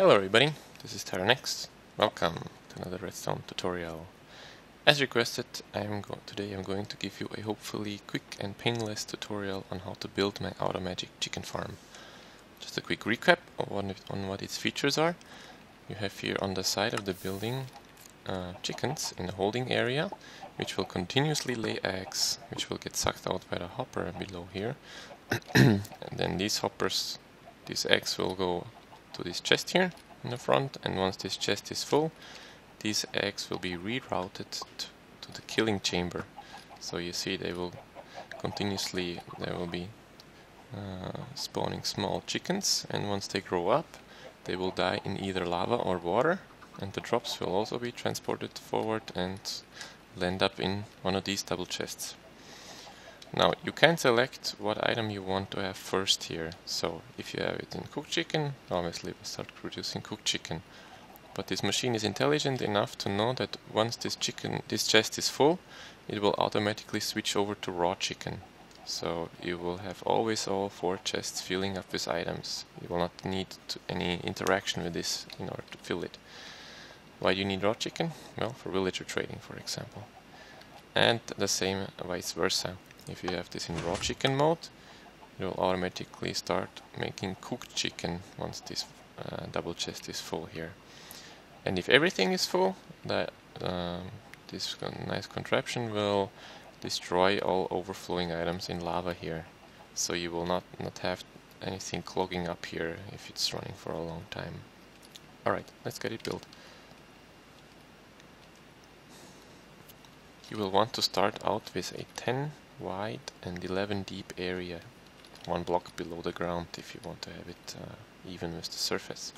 Hello everybody, this is TerraNext. Welcome to another Redstone tutorial. As requested, today I'm going to give you a hopefully quick and painless tutorial on how to build my Automagic chicken farm. Just a quick recap on what its features are. You have here on the side of the building chickens in the holding area, which will continuously lay eggs, which will get sucked out by the hopper below here. And then these eggs will go to this chest here in the front, and once this chest is full, these eggs will be rerouted to the killing chamber. So you see they will be spawning small chickens, and once they grow up they will die in either lava or water, and the drops will also be transported forward and land up in one of these double chests. Now you can select what item you want to have first here. So if you have it in cooked chicken, obviously we'll start producing cooked chicken. But this machine is intelligent enough to know that once this chest is full, it will automatically switch over to raw chicken. So you will have always all 4 chests filling up with items. You will not need any interaction with this in order to fill it. Why do you need raw chicken? Well, for villager trading, for example. And the same vice versa. If you have this in raw chicken mode, it will automatically start making cooked chicken once this double chest is full here. And if everything is full, this nice contraption will destroy all overflowing items in lava here. So you will not have anything clogging up here if it's running for a long time. Alright, let's get it built. You will want to start out with a 10 wide and 11 deep area, 1 block below the ground if you want to have it even with the surface.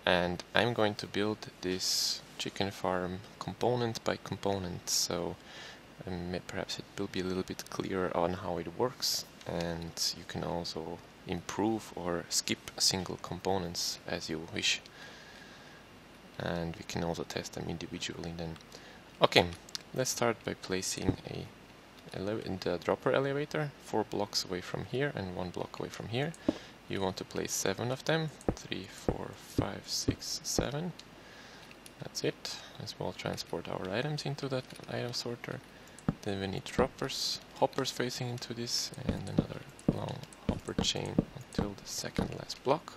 And I'm going to build this chicken farm component by component, so perhaps it will be a little bit clearer on how it works, and you can also improve or skip single components as you wish. And we can also test them individually then. Okay, let's start by placing in the dropper elevator 4 blocks away from here and 1 block away from here. You want to place 7 of them. 3, 4, 5, 6, 7. That's it. As well transport our items into that item sorter. Then we need hoppers facing into this, and another long hopper chain until the second last block.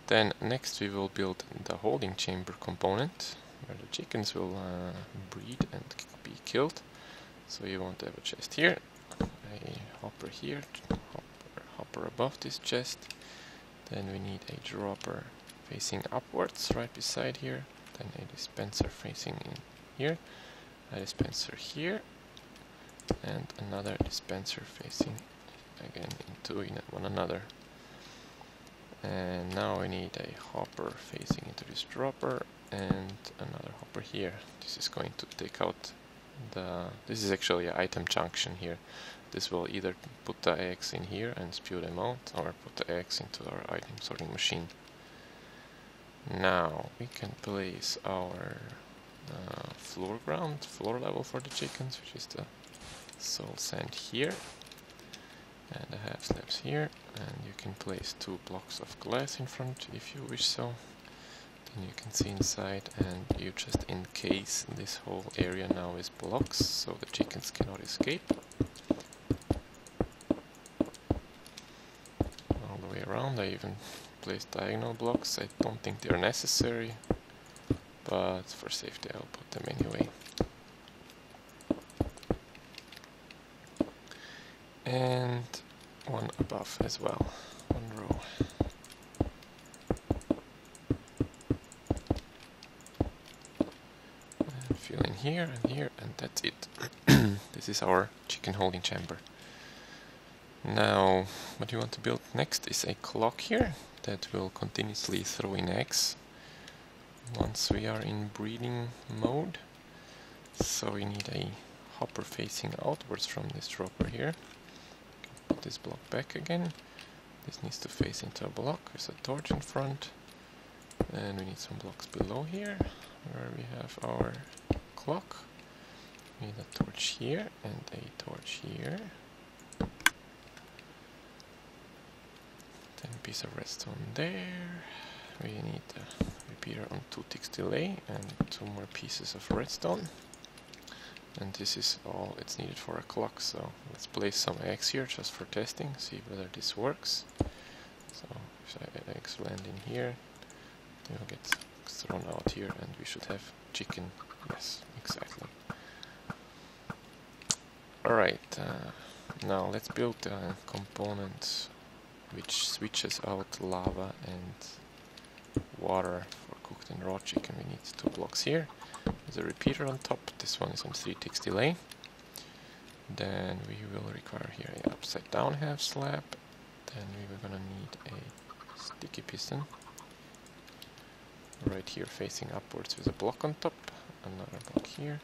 Then next we will build the holding chamber component, where the chickens will breed and be killed. So you want to have a chest here, a hopper here, hopper above this chest. Then we need a dropper facing upwards right beside here. Then a dispenser facing in here, a dispenser here, and another dispenser facing again into one another. And now we need a hopper facing into this dropper and another hopper here. This is going to take out this is actually an item junction here. This will either put the eggs in here and spew them out, or put the eggs into our item sorting machine. Now we can place our floor level for the chickens, which is the soul sand here, and the half slabs here, and you can place 2 blocks of glass in front if you wish so. Then you can see inside, and you just encase this whole area now with blocks so the chickens cannot escape. All the way around. I even placed diagonal blocks. I don't think they're necessary, but for safety I'll put them anyway. And 1 above as well, 1 row. Fill in here, and that's it. This is our chicken holding chamber. Now, what you want to build next is a clock here that will continuously throw in eggs once we are in breeding mode. So we need a hopper facing outwards from this dropper here. Put this block back again. This needs to face into a block. There's a torch in front. And we need some blocks below here, where we have our clock. We need a torch here and a torch here. Then a piece of redstone there. we need a repeater on 2 ticks delay and 2 more pieces of redstone. And this is all it's needed for a clock, so let's place some eggs here just for testing, see whether this works. So if eggs land in here, they will get thrown out here and we should have chicken. Yes, exactly. Alright, now let's build a component which switches out lava and water for cooked and raw chicken. We need 2 blocks here. There's a repeater on top. This one is on 3 ticks delay. Then we will require here an upside down half slab. Then we are gonna need a sticky piston right here facing upwards with a block on top. Another block here.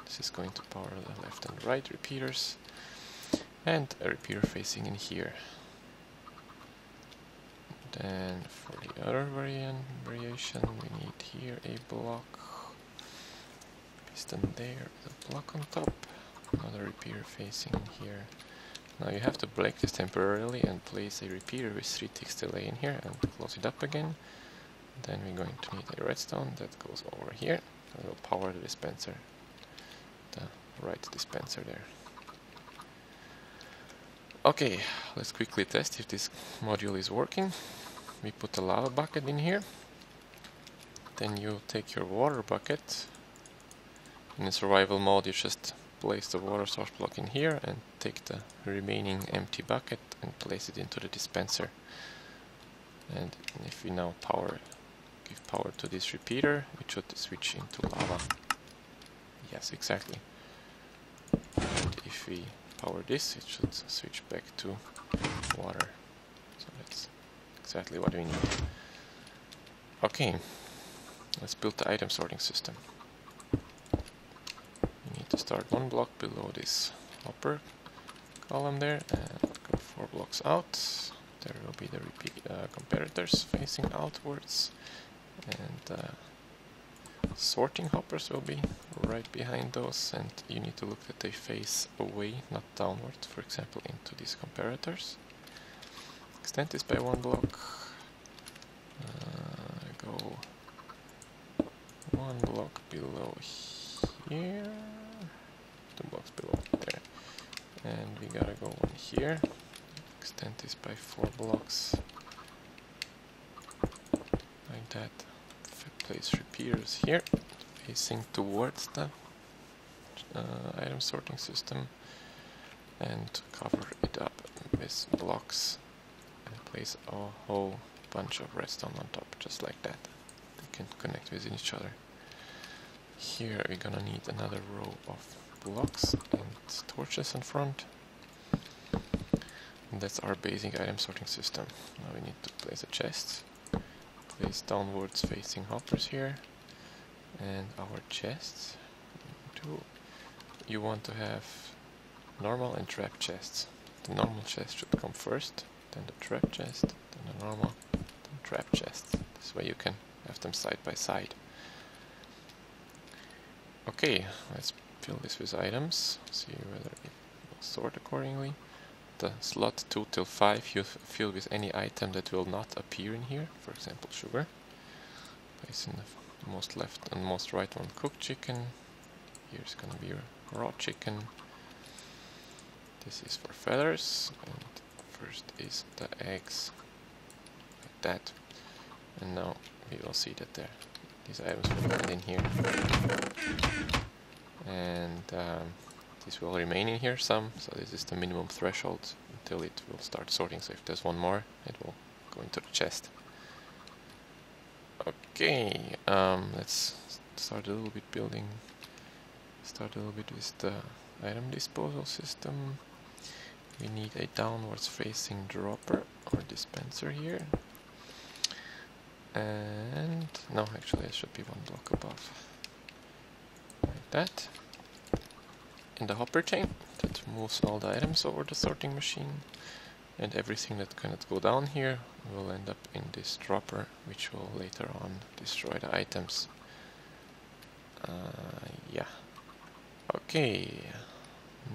This is going to power the left and right repeaters, and a repeater facing in here. Then for the other variation, we need here a block, piston there, the block on top, another repeater facing here. Now you have to break this temporarily and place a repeater with 3 ticks delay in here and close it up again. Then we're going to need a redstone that goes over here and will power the dispenser, the right dispenser there. Okay, let's quickly test if this module is working. We put a lava bucket in here. Then you take your water bucket. In survival mode you just place the water source block in here and take the remaining empty bucket and place it into the dispenser. And if we now give power to this repeater, it should switch into lava. Yes, exactly. And if we power this, it should switch back to water. So that's exactly what we need. Okay, let's build the item sorting system. We need to start 1 block below this hopper column there and go 4 blocks out. There will be the comparators facing outwards, and sorting hoppers will be right behind those, and you need to look that they face away, not downwards, for example into these comparators. Extend this by 1 block, go 1 block below here, 2 blocks below there, and we gotta go 1 here, extend this by 4 blocks, like that. Place repeaters here, facing towards the item sorting system, and cover it up with blocks, and place a whole bunch of redstone on top, just like that. They can connect with each other. Here we're gonna need another row of blocks and torches in front. And that's our basic item sorting system. Now we need to place a chest. Place downwards facing hoppers here, and our chests. You want to have normal and trap chests. The normal chest should come first, then the trap chest, then the normal, then trap chest. This way you can have them side by side. Okay, let's fill this with items, see whether it will sort accordingly. The slot 2 till 5 you fill with any item that will not appear in here, for example sugar. Place in the most left and most right one cooked chicken. Here's gonna be raw chicken. This is for feathers, and first is the eggs, like that. And now we will see that these items will land in here. And this will remain in here some, so this is the minimum threshold until it will start sorting. So if there's 1 more, it will go into the chest. Okay, let's start a little bit with the item disposal system. We need a downwards facing dropper or dispenser here. And no, actually it should be 1 block above, like that. In the hopper chain that moves all the items over the sorting machine, and everything that cannot go down here will end up in this dropper, which will later on destroy the items. Yeah. Okay,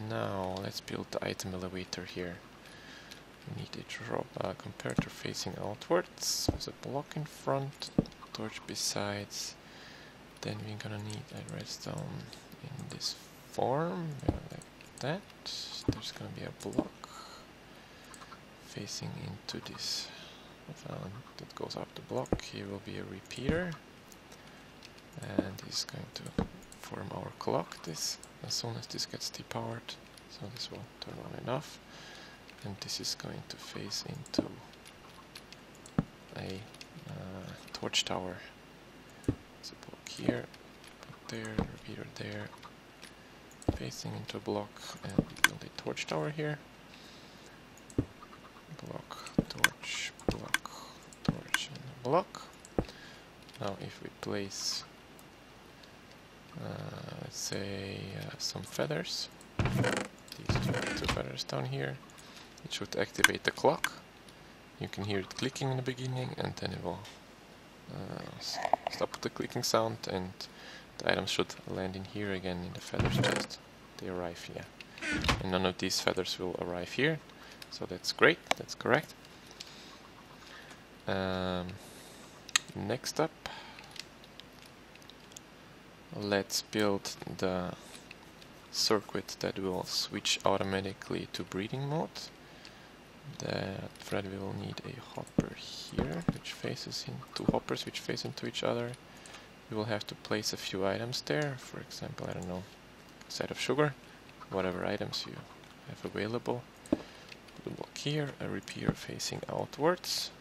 now let's build the item elevator here. We need a comparator facing outwards. There's a block in front, torch besides. Then we're gonna need a redstone in this form, like that. There's gonna be a block facing into this that goes up the block. Here will be a repeater, and this is going to form our clock. This, as soon as this gets depowered, so this will turn on and off, and this is going to face into a torch tower. So block here, put there, repeater there, facing into a block, and we build a torch tower here. Block, torch, and a block. Now if we place, let's say, some feathers, these two feathers down here, it should activate the clock. You can hear it clicking in the beginning, and then it will stop the clicking sound, and the items should land in here again in the feathers chest. They arrive here, and none of these feathers will arrive here, so that's great, that's correct. Next up, let's build the circuit that will switch automatically to breeding mode. For that we will need a hopper here, which faces in two hoppers which face into each other. We will have to place a few items there, for example, I don't know, a set of sugar, whatever items you have available. Put a block here, a repeater facing outwards,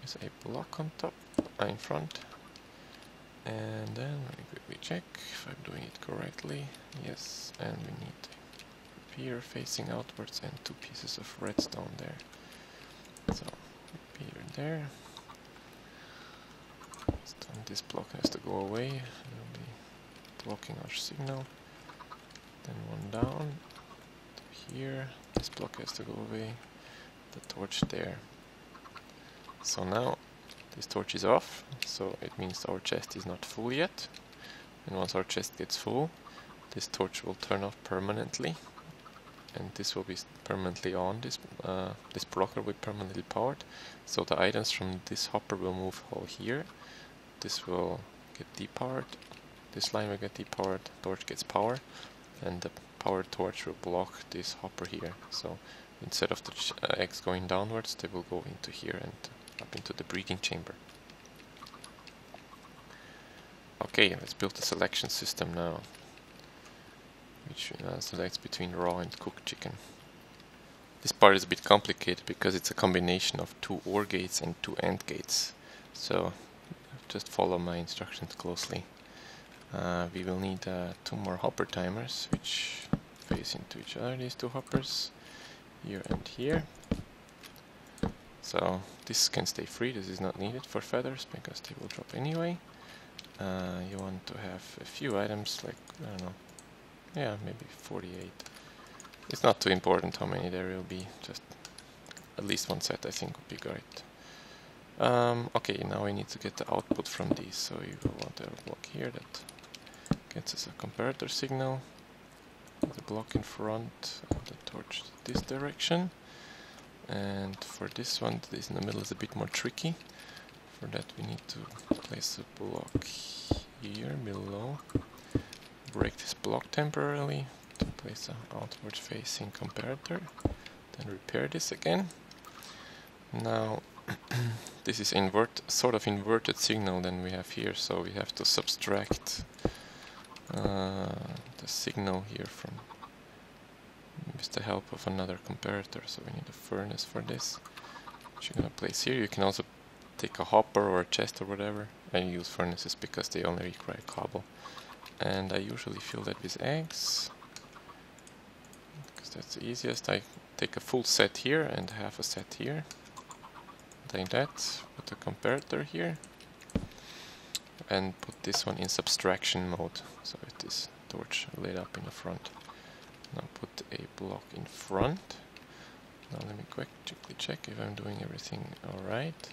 with a block on top, in front, and then we quickly check if I'm doing it correctly. Yes, and we need repeater facing outwards and two pieces of redstone there. So repeater there. This block has to go away. It will be blocking our signal. Then one down to here. This block has to go away. The torch there. So now this torch is off, so it means our chest is not full yet. And once our chest gets full, this torch will turn off permanently, and this will be permanently on. This blocker will be permanently powered, so the items from this hopper will move all here. This will get depowered, this line will get depowered, torch gets power, and the powered torch will block this hopper here. So instead of the eggs going downwards, they will go into here and up into the breeding chamber. Okay, let's build the selection system now, which selects between raw and cooked chicken. This part is a bit complicated because it's a combination of two OR gates and two AND gates, so just follow my instructions closely. We will need two more hopper timers which face into each other, these two hoppers, here and here. So this can stay free, this is not needed for feathers because they will drop anyway. You want to have a few items, like, I don't know, yeah, maybe 48. It's not too important how many there will be, just at least one set I think would be great. Okay, now we need to get the output from these, so you will want a block here that gets us a comparator signal, the block in front, the torch this direction, and for this one, this in the middle is a bit more tricky. For that we need to place a block here below, break this block temporarily to place an outward facing comparator, then repair this again. Now this is sort of inverted signal than we have here, so we have to subtract the signal here from with the help of another comparator. So we need a furnace for this, which you're gonna place here. You can also take a hopper or a chest or whatever. I use furnaces because they only require cobble, and I usually fill that with eggs because that's the easiest. I take a full set here and half a set here, like that. Put a comparator here and put this one in subtraction mode, so it is torch lit up in the front. Now put a block in front. Now let me quickly check if I'm doing everything alright.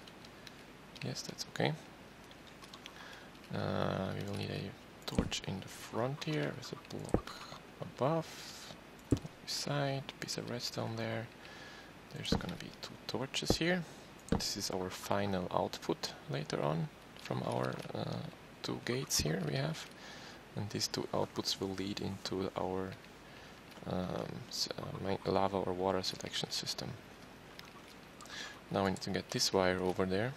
Yes, that's okay. We will need a torch in the front here with a block above, side, piece of redstone there, There's gonna be 2 torches here. This is our final output later on from our 2 gates here we have. And these 2 outputs will lead into our lava or water selection system. Now we need to get this wire over there.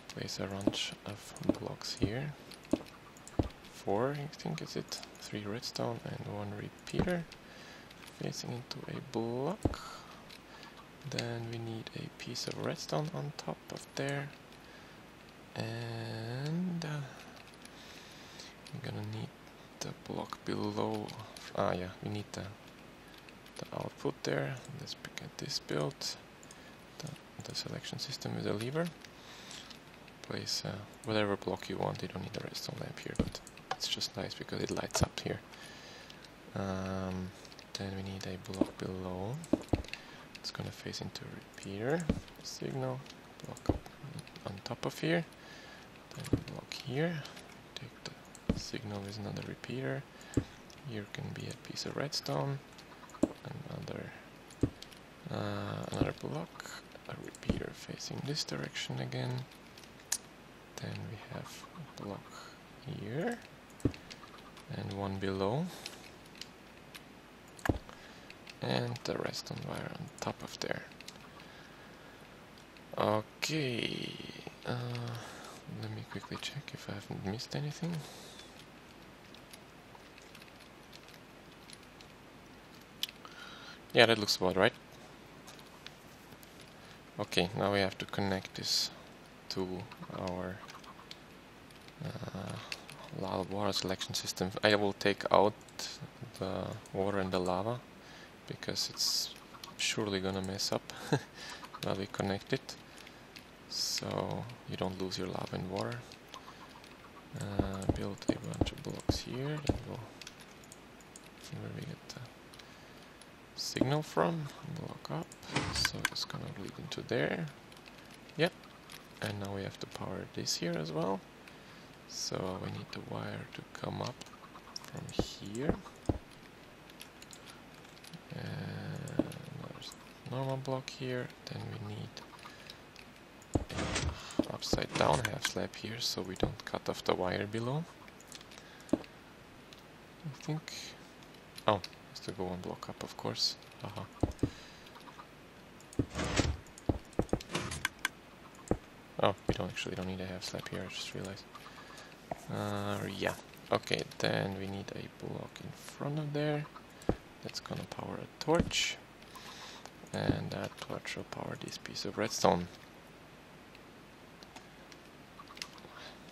Place a bunch of blocks here. 4, I think is it? 3 redstone and 1 repeater facing into a block. Then we need a piece of redstone on top of there, and we're gonna need the block below. Yeah, we need the output there. Let's get this built. The selection system with a lever. Place whatever block you want. You don't need a redstone lamp here, but it's just nice because it lights up here. Then we need a block below. It's gonna face into a repeater signal. Block up on top of here. Then a block here. Take the signal with another repeater. Here can be a piece of redstone. Another block. A repeater facing this direction again. Then we have a block here and 1 below, and the redstone wire on top of there. Okay, let me quickly check if I haven't missed anything. Yeah, that looks about right. Okay, now we have to connect this to our water selection system. I will take out the water and the lava because it's surely gonna mess up while we connect it, so you don't lose your lava and water. Build a bunch of blocks here. Then go from where we get the signal from. Block up, so it's gonna lead into there. Yep. And now we have to power this here as well. So we need the wire to come up from here. And there's a normal block here. Then we need an upside down half slab here so we don't cut off the wire below. I think... Oh, has to go 1 block up, of course. Haha. Oh, we don't need a half slab here, I just realized. Yeah, okay, then we need a block in front of there. That's gonna power a torch. And that torch will power this piece of redstone.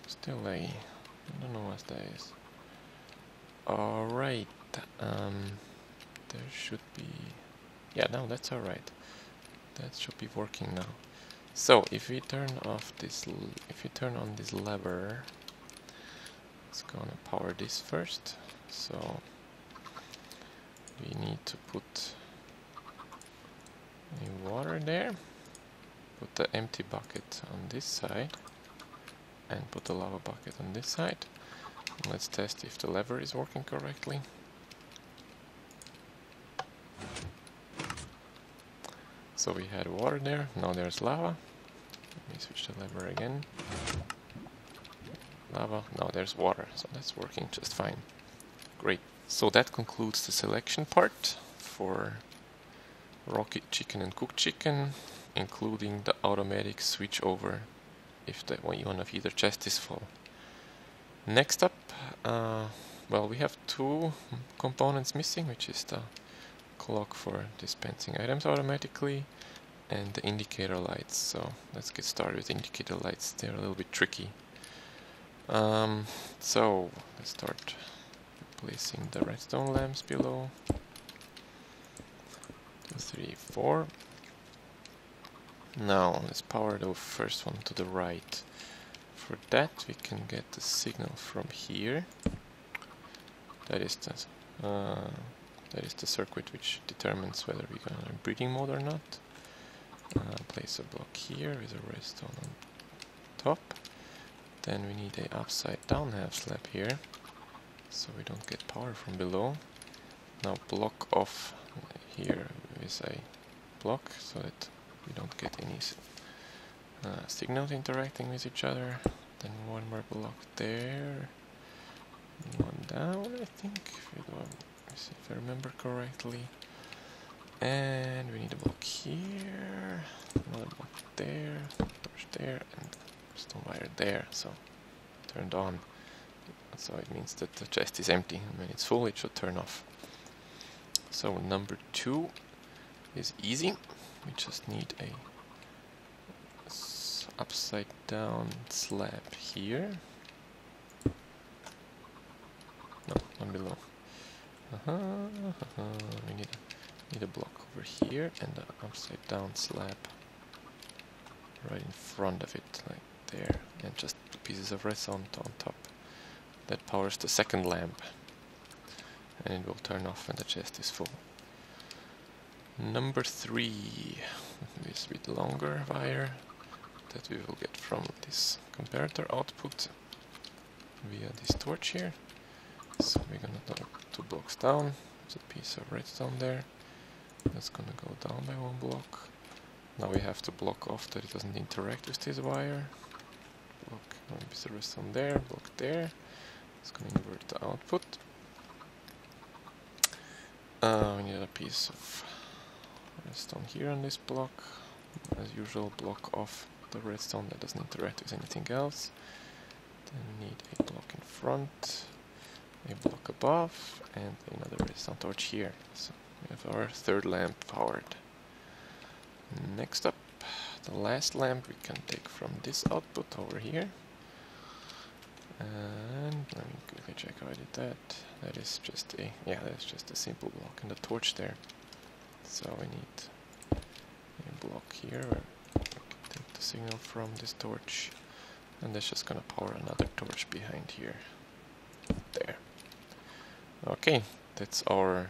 Still I don't know what that is. Alright, there should be... Yeah, no, that's alright. That should be working now. So if we turn off this, if we turn on this lever, it's gonna power this first. So we need to put a water there, put the empty bucket on this side, and put the lava bucket on this side. And let's test if the lever is working correctly. So we had water there, now there's lava. Let me switch the lever again. Lava, now there's water, so that's working just fine. Great. So that concludes the selection part for rocket chicken and cooked chicken, including the automatic switch over if the one of either chest is full. Next up, well, we have 2 components missing, which is the clock for dispensing items automatically and the indicator lights. So let's get started with indicator lights. They're a little bit tricky. So let's start placing the redstone lamps below. 2, 3, 4. Now let's power the first one to the right. For that we can get the signal from here. That is the circuit which determines whether we're going to breeding mode or not. Place a block here with a redstone on top. Then we need a upside down half slab here, so we don't get power from below. Now block off here with a block so that we don't get any signals interacting with each other. Then one more block there, one down, I think, if I remember correctly. And we need a block here, another block there, torch there, and stone wire there. So turned on. So it means that the chest is empty, and when it's full it should turn off. So number 2 is easy. We just need a upside down slab here. No, one below. We need a block over here and an upside down slab right in front of it, like there, and just pieces of redstone on top. That powers the second lamp, and it will turn off when the chest is full. Number 3 is with longer wire that we will get from this comparator output via this torch here. So we're gonna do 2 blocks down. There's a piece of redstone there. That's gonna go down by 1 block. Now we have to block off that it doesn't interact with this wire. Block one piece of redstone there, block there. It's going to invert the output. We need a piece of redstone here on this block. As usual, block off the redstone that doesn't interact with anything else. Then we need a block in front, a block above, and another redstone torch here. So we have our third lamp powered. Next up, the last lamp we can take from this output over here. And let me quickly check how I did that. That is just a simple block and a torch there. So we need a block here where we can take the signal from this torch, and that's just gonna power another torch behind here. There. Okay, that's our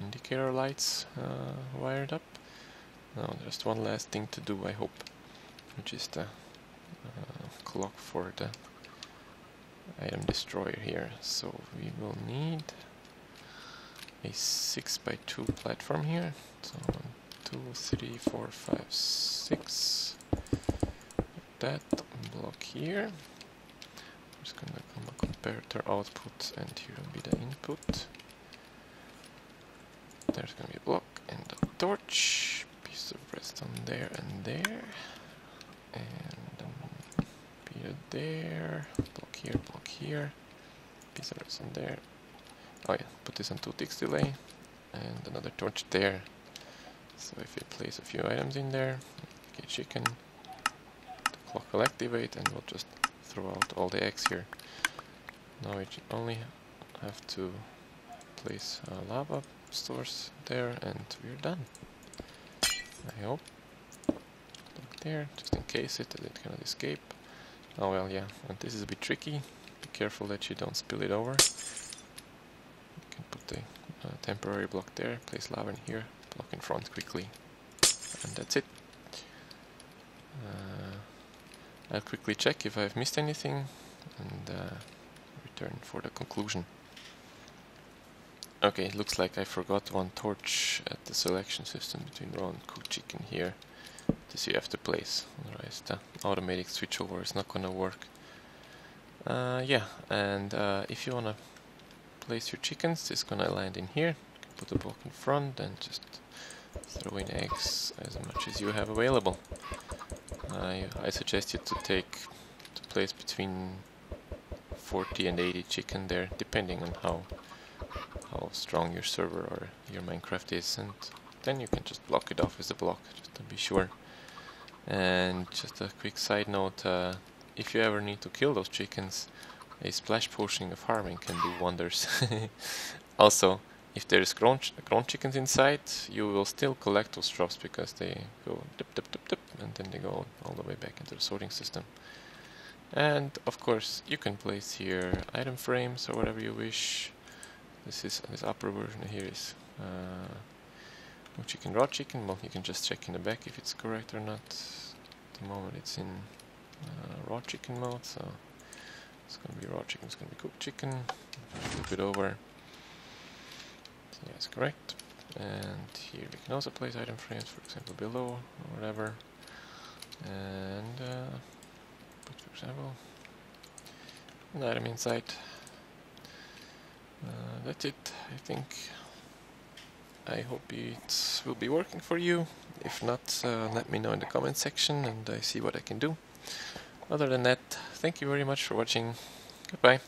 indicator lights wired up. Now just one last thing to do, I hope, which is the clock for the item destroyer here. So we will need a 6x2 platform here. So 1, 2, 3, 4, 5, 6. That block here. There's gonna come a comparator output, and here will be the input. There's gonna be a block and a torch. Piece of redstone there and there. And beer there. Block here, piece of redstone there. Oh yeah, put this on 2 ticks delay, and another torch there. So if we place a few items in there, get chicken, the clock will activate, and we'll just throw out all the eggs here. Now we only have to place a lava source there, and we're done. I hope. Look there, just in case it cannot escape. Oh well, yeah, and this is a bit tricky. Be careful that you don't spill it over. You can put the temporary block there, place lava in here, block in front quickly, and that's it. I'll quickly check if I've missed anything, and return for the conclusion. Okay, it looks like I forgot 1 torch at the selection system between raw and cooked chicken here. This you have to place, otherwise the automatic switchover is not gonna work. Yeah, and if you wanna place your chickens, it's gonna land in here. You can put a block in front and just throw in eggs as much as you have available. I suggest you to place between 40 and 80 chicken there, depending on how strong your server or your Minecraft is, and then you can just block it off with a block, just to be sure. And just a quick side note, if you ever need to kill those chickens, a splash potion of farming can do wonders. Also, if there is grown chickens inside, you will still collect those drops, because they go dip dip dip dip, and then they go all the way back into the sorting system. And of course, you can place here item frames or whatever you wish. This upper version here is no chicken, raw chicken. Well, you can just check in the back if it's correct or not. At the moment it's in raw chicken mode, so it's going to be raw chicken, it's going to be cooked chicken. Flip it over. So yeah, it's correct. And here we can also place item frames, for example, below or whatever. And put, for example, an item inside. That's it, I think. I hope it will be working for you. If not, let me know in the comment section and I see what I can do. Other than that, thank you very much for watching. Goodbye.